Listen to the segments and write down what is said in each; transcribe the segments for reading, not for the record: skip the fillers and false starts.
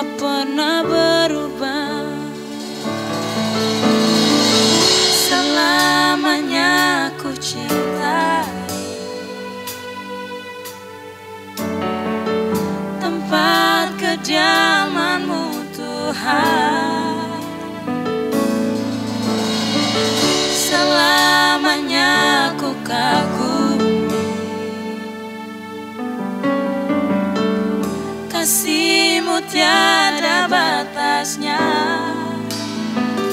tak pernah berubah. Selamanya ku cintai tempat kediaman-Mu Tuhan. Selamanya ku kagumi kasih-Mu tiada batasnya.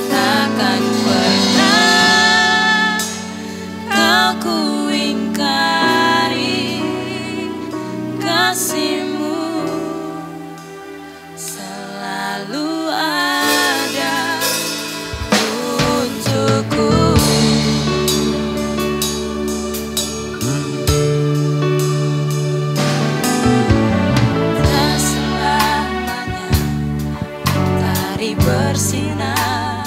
Takkan pernah kau ku ingkari kasih-Mu selalu ada untukku. Tak selamanya matahari bersinar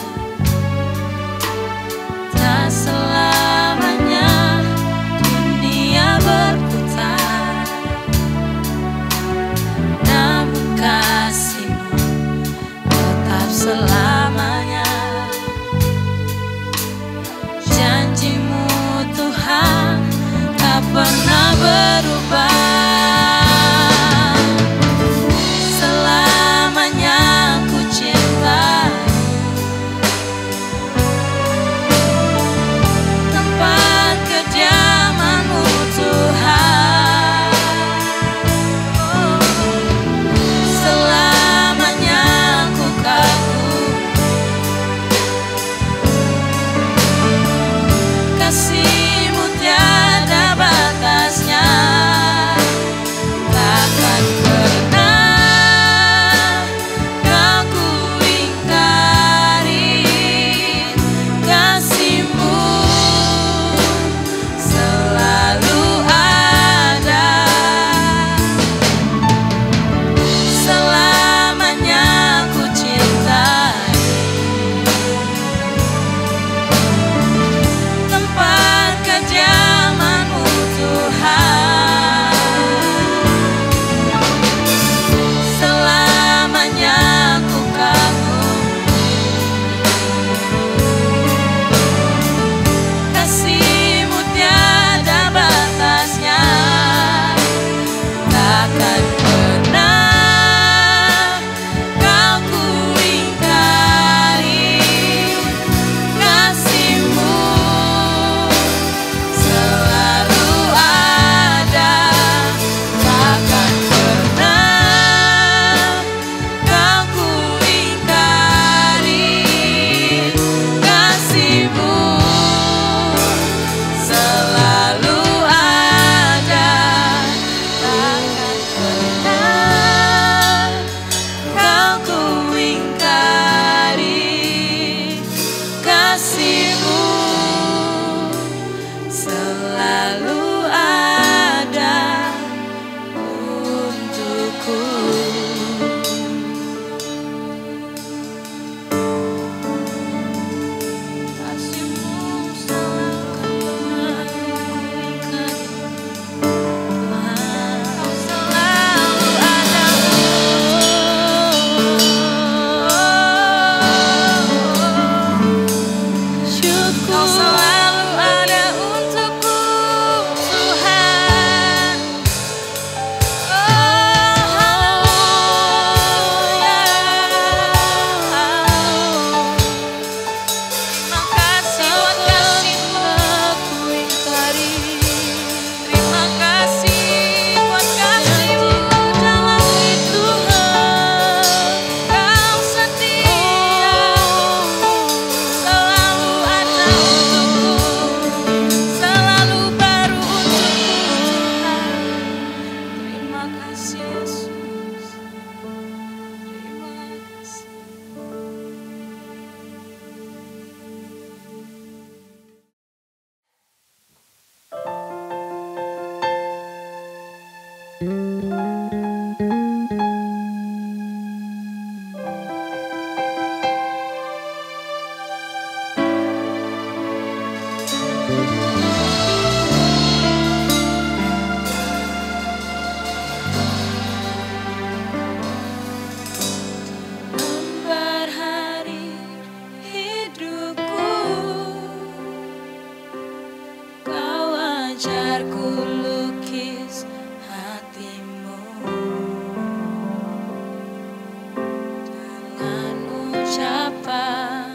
apa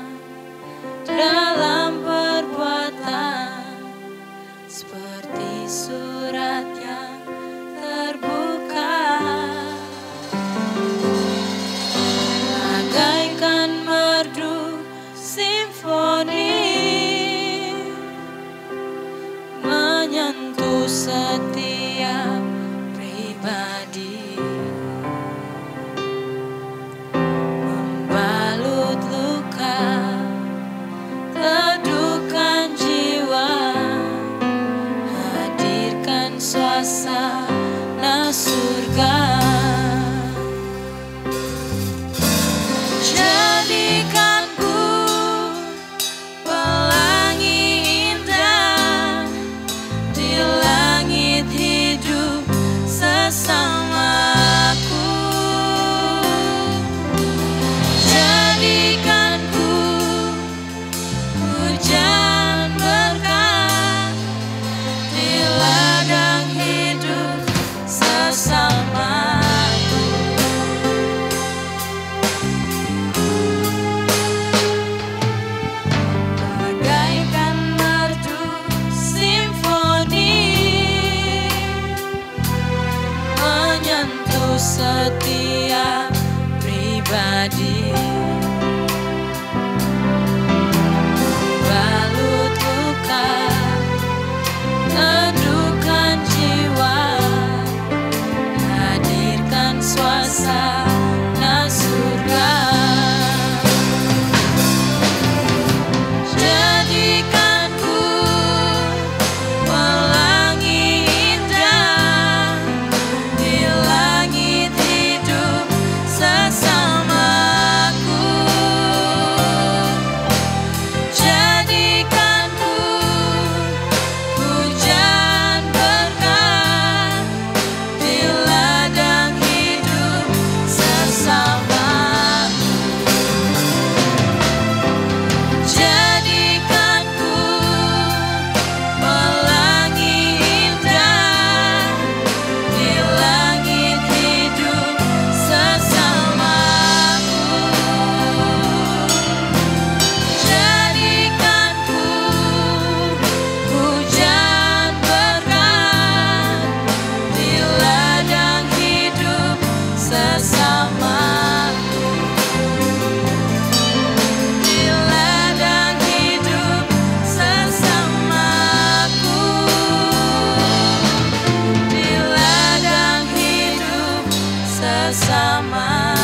dalam perbuatan, seperti surat yang terbuka, bagaikan merdu simfoni menyentuh setiap pribadi, membalut luka, teduhkan jiwa, hadirkan suasana surga. Jadikanku pelangi indah di langit hidup sesamaku. Jadikanku hujan berkah di ladang hidup sesamaku. Bagaikan merdu simfoni menyentuh setiap pribadi, balut luka, teduhkan jiwa, hadirkan suasana surga. Jadikanku pelangi indah di langit hidup sesamaku. Jadikanku hujan berkah di ladang hidup sesamaku. Jadikanku pelangi indah di langit hidup sesamaku. Jadikanku hujan berkah di ladang hidup sesamaku. Di ladang hidup sesamaku. Di ladang hidup sesamaku.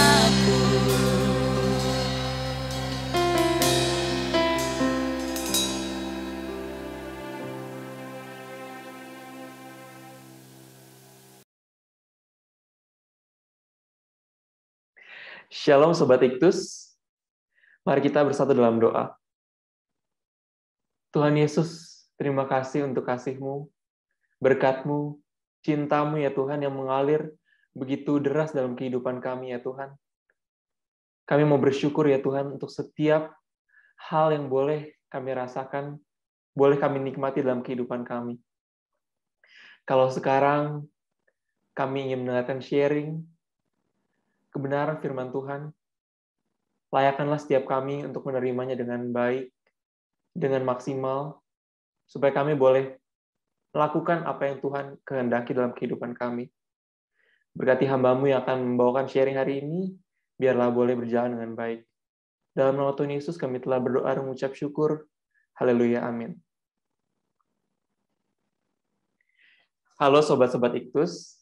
Shalom Sobat Iktus, mari kita bersatu dalam doa. Tuhan Yesus, terima kasih untuk kasih-Mu, berkat-Mu, cinta-Mu ya Tuhan yang mengalir begitu deras dalam kehidupan kami ya Tuhan. Kami mau bersyukur ya Tuhan untuk setiap hal yang boleh kami rasakan, boleh kami nikmati dalam kehidupan kami. Kalau sekarang kami ingin mendengarkan sharing kebenaran firman Tuhan, layakkanlah setiap kami untuk menerimanya dengan baik, dengan maksimal, supaya kami boleh melakukan apa yang Tuhan kehendaki dalam kehidupan kami. Berkati hamba-Mu yang akan membawakan sharing hari ini, biarlah boleh berjalan dengan baik. Dalam nama Tuhan Yesus kami telah berdoa dan mengucap syukur. Haleluya, amin. Halo Sobat-Sobat Iktus.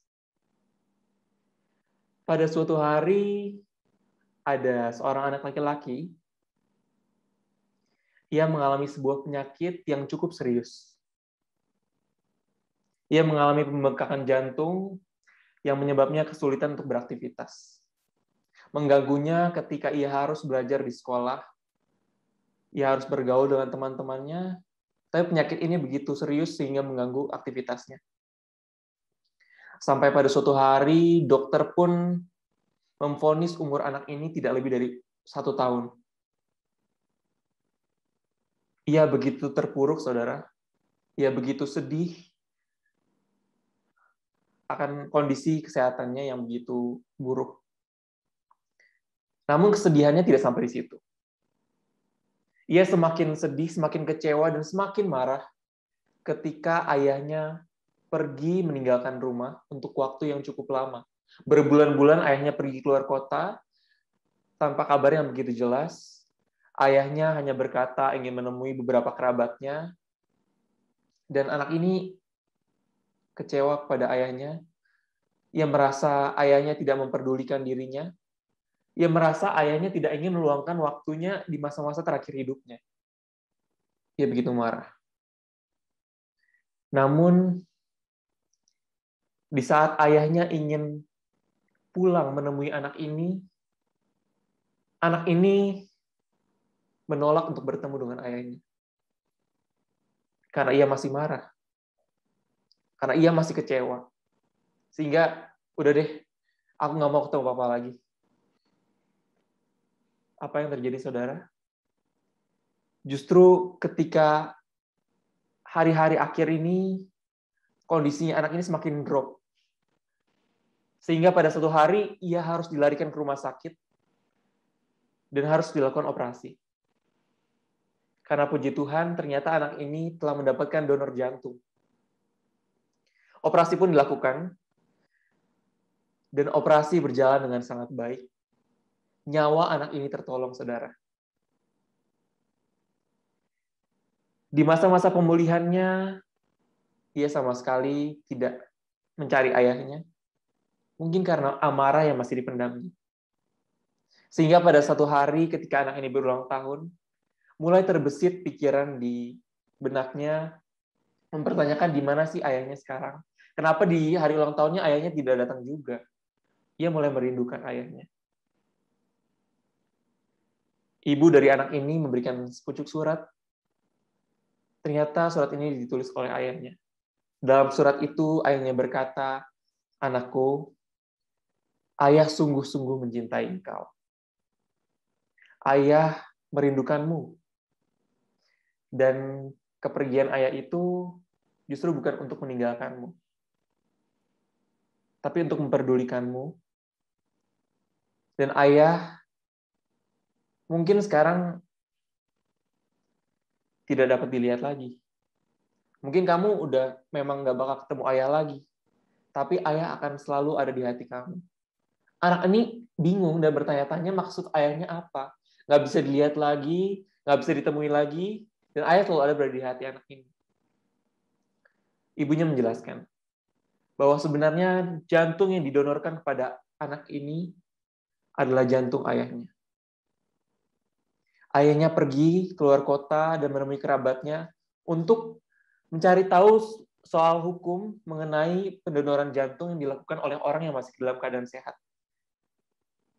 Pada suatu hari, ada seorang anak laki-laki yang mengalami sebuah penyakit yang cukup serius. Ia mengalami pembengkakan jantung yang menyebabnya kesulitan untuk beraktivitas. Mengganggunya ketika ia harus belajar di sekolah, ia harus bergaul dengan teman-temannya, tapi penyakit ini begitu serius sehingga mengganggu aktivitasnya. Sampai pada suatu hari, dokter pun memvonis umur anak ini tidak lebih dari 1 tahun. Ia begitu terpuruk, saudara. Ia begitu sedih akan kondisi kesehatannya yang begitu buruk. Namun kesedihannya tidak sampai di situ. Ia semakin sedih, semakin kecewa, dan semakin marah ketika ayahnya pergi meninggalkan rumah untuk waktu yang cukup lama. Berbulan-bulan ayahnya pergi keluar kota, tanpa kabar yang begitu jelas. Ayahnya hanya berkata ingin menemui beberapa kerabatnya, dan anak ini kecewa kepada ayahnya. Ia merasa ayahnya tidak memperdulikan dirinya. Ia merasa ayahnya tidak ingin meluangkan waktunya di masa-masa terakhir hidupnya. Ia begitu marah. Namun, di saat ayahnya ingin pulang menemui anak ini menolak untuk bertemu dengan ayahnya. Karena ia masih marah. Karena ia masih kecewa. Sehingga, udah deh, aku nggak mau ketemu papa lagi. Apa yang terjadi, saudara? Justru ketika hari-hari akhir ini, kondisinya anak ini semakin drop. Sehingga pada suatu hari, ia harus dilarikan ke rumah sakit dan harus dilakukan operasi. Karena puji Tuhan, ternyata anak ini telah mendapatkan donor jantung. Operasi pun dilakukan, dan operasi berjalan dengan sangat baik. Nyawa anak ini tertolong, saudara. Di masa-masa pemulihannya, ia sama sekali tidak mencari ayahnya. Mungkin karena amarah yang masih dipendamnya. Sehingga pada satu hari ketika anak ini berulang tahun, mulai terbesit pikiran di benaknya, mempertanyakan di mana sih ayahnya sekarang. Kenapa di hari ulang tahunnya ayahnya tidak datang juga? Ia mulai merindukan ayahnya. Ibu dari anak ini memberikan sepucuk surat. Ternyata surat ini ditulis oleh ayahnya. Dalam surat itu, ayahnya berkata, "Anakku, ayah sungguh-sungguh mencintai engkau. Ayah merindukanmu." Dan kepergian ayah itu justru bukan untuk meninggalkanmu, tapi untuk memperdulikanmu. Dan ayah mungkin sekarang tidak dapat dilihat lagi. Mungkin kamu udah memang nggak bakal ketemu ayah lagi, tapi ayah akan selalu ada di hati kamu. Anak ini bingung dan bertanya-tanya maksud ayahnya apa. Nggak bisa dilihat lagi, nggak bisa ditemui lagi, dan ayah selalu ada berada di hati anak ini. Ibunya menjelaskan bahwa sebenarnya jantung yang didonorkan kepada anak ini adalah jantung ayahnya. Ayahnya pergi keluar kota dan menemui kerabatnya untuk mencari tahu soal hukum mengenai pendonoran jantung yang dilakukan oleh orang yang masih dalam keadaan sehat.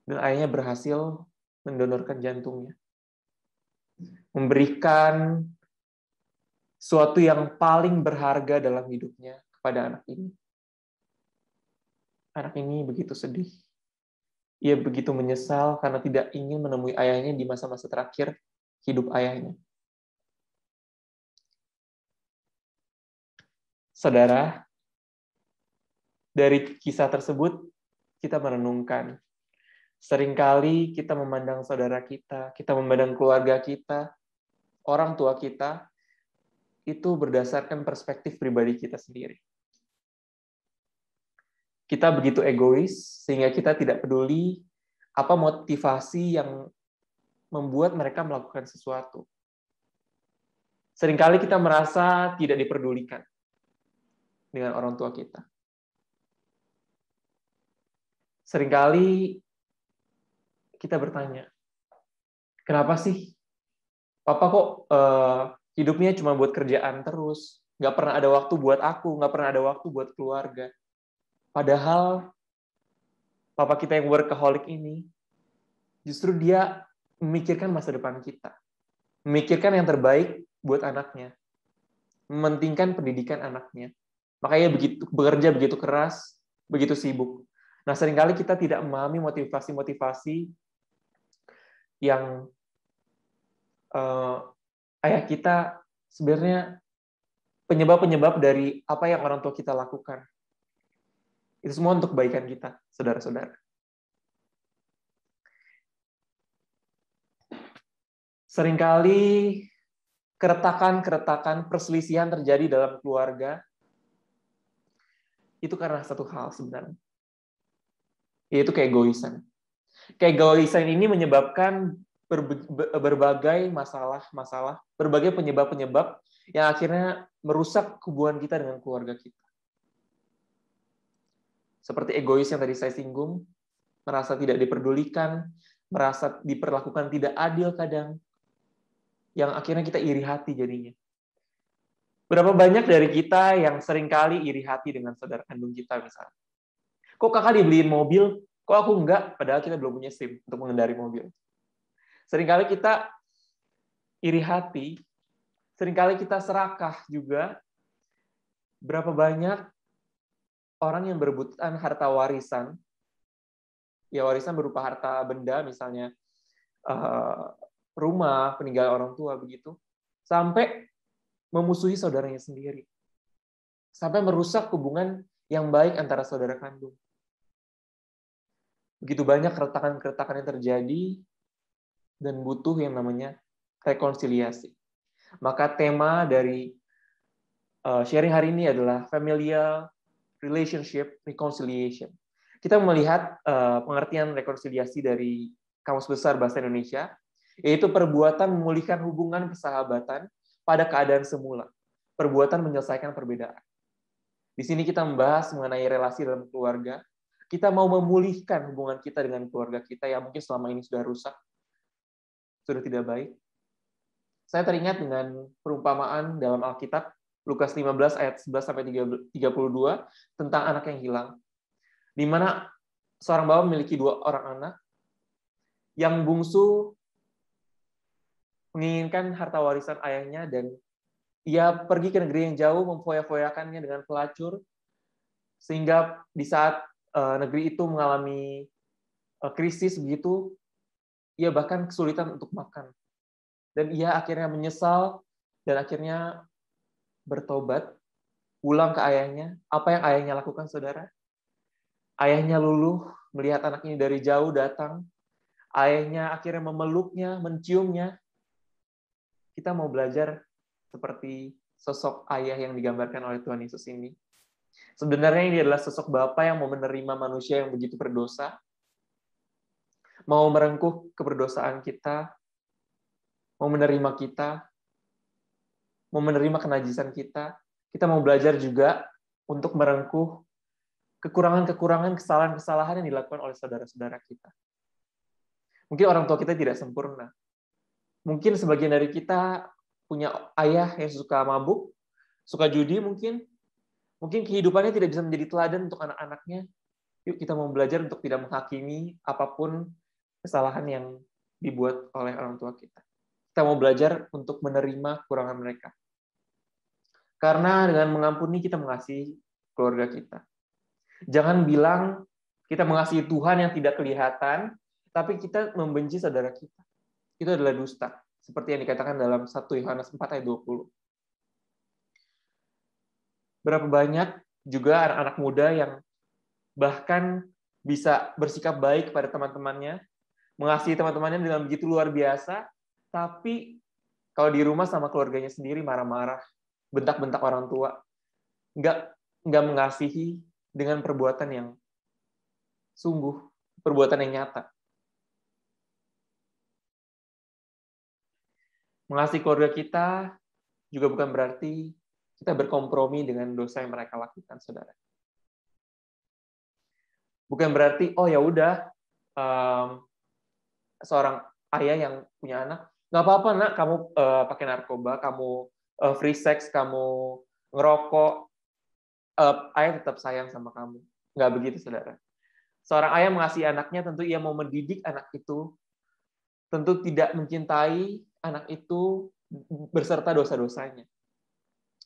Dan ayahnya berhasil mendonorkan jantungnya. Memberikan suatu yang paling berharga dalam hidupnya kepada anak ini. Anak ini begitu sedih. Ia begitu menyesal karena tidak ingin menemui ayahnya di masa-masa terakhir hidup ayahnya. Saudara, dari kisah tersebut kita merenungkan. Seringkali kita memandang saudara kita memandang keluarga kita, orang tua kita, itu berdasarkan perspektif pribadi kita sendiri. Kita begitu egois, sehingga kita tidak peduli apa motivasi yang membuat mereka melakukan sesuatu. Seringkali kita merasa tidak diperdulikan dengan orang tua kita. Seringkali kita bertanya, kenapa sih Papa kok hidupnya cuma buat kerjaan terus, nggak pernah ada waktu buat aku, nggak pernah ada waktu buat keluarga. Padahal Papa kita yang workaholic ini, justru dia memikirkan masa depan kita. Memikirkan yang terbaik buat anaknya. Mementingkan pendidikan anaknya. Makanya bekerja begitu keras, begitu sibuk. Nah, seringkali kita tidak memahami motivasi-motivasi yang ayah kita sebenarnya penyebab-penyebab dari apa yang orang tua kita lakukan. Itu semua untuk kebaikan kita, saudara-saudara. Seringkali keretakan-keretakan perselisihan terjadi dalam keluarga itu karena satu hal sebenarnya, yaitu keegoisan. Keegoisan ini menyebabkan berbagai masalah, berbagai penyebab-penyebab yang akhirnya merusak hubungan kita dengan keluarga kita. Seperti egois yang tadi saya singgung, merasa tidak diperdulikan, merasa diperlakukan tidak adil kadang, yang akhirnya kita iri hati jadinya. Berapa banyak dari kita yang seringkali iri hati dengan saudara kandung kita misalnya. Kok kakak dibeliin mobil, kok aku enggak, padahal kita belum punya SIM untuk mengendari mobil. Seringkali kita iri hati, seringkali kita serakah juga. Berapa banyak orang yang berebutan harta warisan, ya warisan berupa harta benda misalnya, rumah, peninggalan orang tua begitu, sampai memusuhi saudaranya sendiri. Sampai merusak hubungan yang baik antara saudara kandung. Begitu banyak keretakan-keretakan yang terjadi dan butuh yang namanya rekonsiliasi. Maka tema dari sharing hari ini adalah familial relationship reconciliation. Kita melihat pengertian rekonsiliasi dari Kamus Besar Bahasa Indonesia, yaitu perbuatan memulihkan hubungan persahabatan pada keadaan semula, perbuatan menyelesaikan perbedaan. Di sini kita membahas mengenai relasi dalam keluarga. Kita mau memulihkan hubungan kita dengan keluarga kita yang mungkin selama ini sudah rusak, sudah tidak baik. Saya teringat dengan perumpamaan dalam Alkitab, Lukas 15 ayat 11-32, tentang anak yang hilang. Di mana seorang bapak memiliki 2 orang anak, yang bungsu menginginkan harta warisan ayahnya dan ia pergi ke negeri yang jauh memfoya-foyakannya dengan pelacur sehingga di saat negeri itu mengalami krisis begitu, ia bahkan kesulitan untuk makan. Dan ia akhirnya menyesal dan akhirnya bertobat, pulang ke ayahnya. Apa yang ayahnya lakukan, saudara? Ayahnya luluh melihat anak ini dari jauh datang. Ayahnya akhirnya memeluknya, menciumnya. Kita mau belajar seperti sosok ayah yang digambarkan oleh Tuhan Yesus ini. Sebenarnya ini adalah sosok Bapa yang mau menerima manusia yang begitu berdosa, mau merengkuh keberdosaan kita, mau menerima kita, mau menerima kenajisan kita. Kita mau belajar juga untuk merengkuh kekurangan-kekurangan, kesalahan-kesalahan yang dilakukan oleh saudara-saudara kita. Mungkin orang tua kita tidak sempurna. Mungkin sebagian dari kita punya ayah yang suka mabuk, suka judi mungkin. Mungkin kehidupannya tidak bisa menjadi teladan untuk anak-anaknya. Yuk kita mau belajar untuk tidak menghakimi apapun kesalahan yang dibuat oleh orang tua kita. Kita mau belajar untuk menerima kekurangan mereka. Karena dengan mengampuni kita mengasihi keluarga kita. Jangan bilang kita mengasihi Tuhan yang tidak kelihatan, tapi kita membenci saudara kita. Itu adalah dusta. Seperti yang dikatakan dalam 1 Yohanes 4 ayat 20. Berapa banyak juga anak-anak muda yang bahkan bisa bersikap baik kepada teman-temannya, mengasihi teman-temannya dengan begitu luar biasa, tapi kalau di rumah sama keluarganya sendiri marah-marah, bentak-bentak orang tua, nggak mengasihi dengan perbuatan yang sungguh, perbuatan yang nyata. Mengasihi keluarga kita juga bukan berarti kita berkompromi dengan dosa yang mereka lakukan, saudara. Bukan berarti, oh ya udah, seorang ayah yang punya anak, nggak apa-apa nak, kamu pakai narkoba, kamu free sex, kamu ngerokok, ayah tetap sayang sama kamu. Nggak begitu, saudara. Seorang ayah mengasihi anaknya, tentu ia mau mendidik anak itu, tentu tidak mencintai anak itu berserta dosa-dosanya.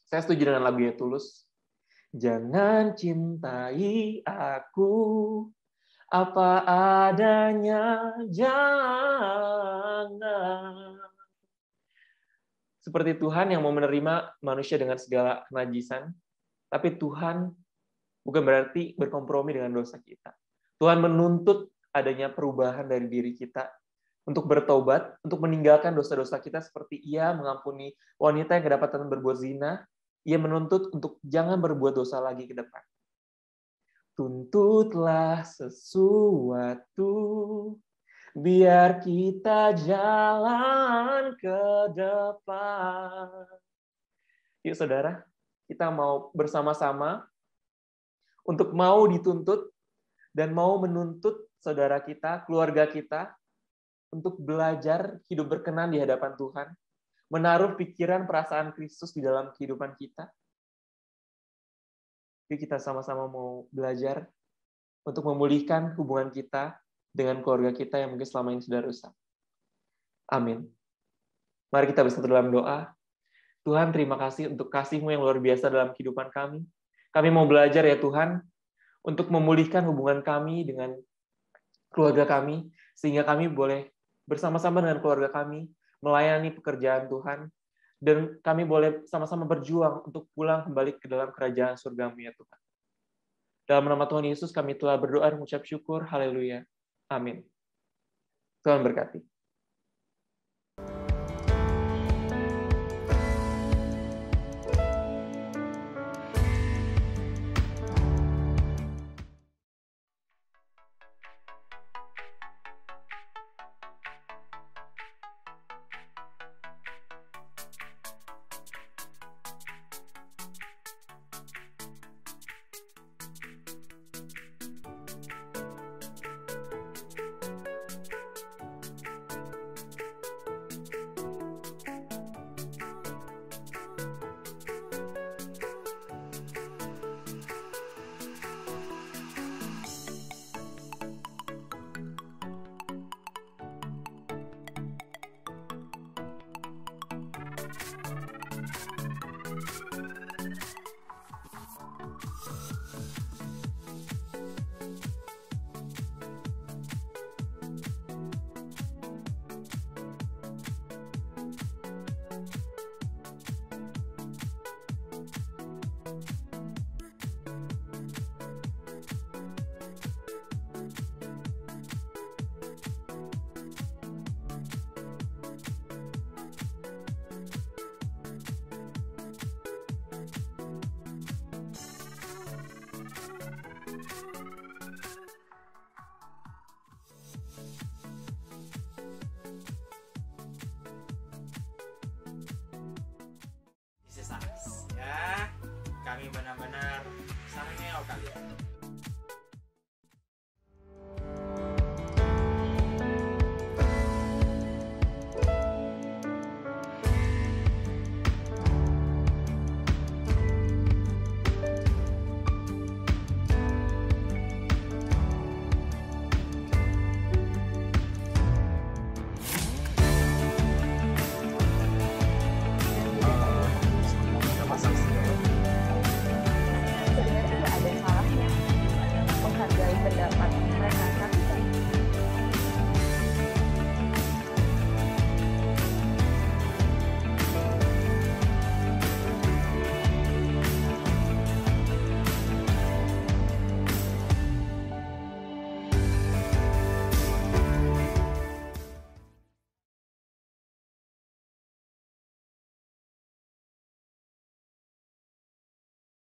Saya setuju dengan lagunya Tulus. Jangan cintai aku apa adanya, jangan. Seperti Tuhan yang mau menerima manusia dengan segala kenajisan, tapi Tuhan bukan berarti berkompromi dengan dosa kita. Tuhan menuntut adanya perubahan dari diri kita. untuk bertobat, untuk meninggalkan dosa-dosa kita seperti Ia mengampuni wanita yang kedapatan berbuat zina, Ia menuntut untuk jangan berbuat dosa lagi ke depan. Tuntutlah sesuatu, biar kita jalan ke depan. Yuk saudara, kita mau bersama-sama untuk mau dituntut dan mau menuntut saudara kita, keluarga kita, untuk belajar hidup berkenan di hadapan Tuhan, menaruh pikiran perasaan Kristus di dalam kehidupan kita. Jadi kita sama-sama mau belajar untuk memulihkan hubungan kita dengan keluarga kita yang mungkin selama ini sudah rusak. Amin. Mari kita bersatu dalam doa. Tuhan, terima kasih untuk kasih-Mu yang luar biasa dalam kehidupan kami. Kami mau belajar ya Tuhan, untuk memulihkan hubungan kami dengan keluarga kami, sehingga kami boleh bersama-sama dengan keluarga kami melayani pekerjaan Tuhan, dan kami boleh sama-sama berjuang untuk pulang kembali ke dalam kerajaan surga-Mu ya Tuhan. Dalam nama Tuhan Yesus kami telah berdoa dan mengucap syukur. Haleluya. Amin. Tuhan berkati. Ya, kami benar-benar sarangnya kalian.